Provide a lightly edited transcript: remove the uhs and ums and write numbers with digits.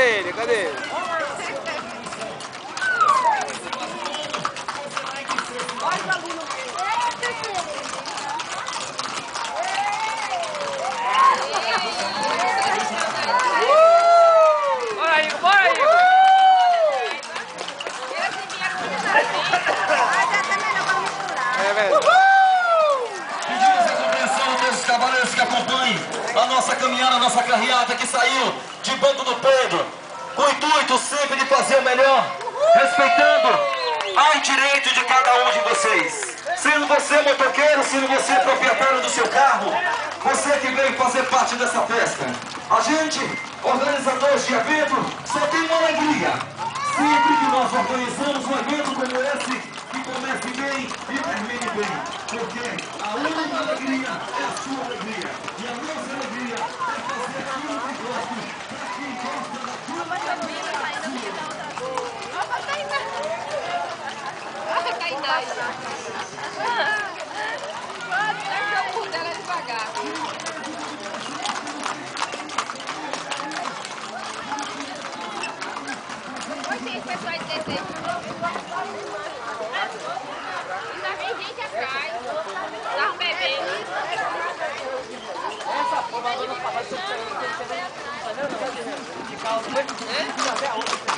ele? Cadê ele? Bora, Igor! Bora, Igor! É verdade. Pedimos a compreensão desses cavaleiros que acompanhem a nossa caminhada, a nossa carreata que saiu de Banco do Pedro, com o intuito sempre de fazer o melhor, respeitando ao direito de cada um de vocês. Sendo você motoqueiro, sendo você proprietário do seu carro, você que veio fazer parte dessa festa. A gente, organizadores de evento, só tem uma alegria. Sempre que nós organizamos um evento como esse, que comece bem e termine bem. Porque a única alegria é a sua alegria. E a nossa alegria é fazer aquilo que gosto, para quem gosta daquilo. Essa porra, de calça, de calça.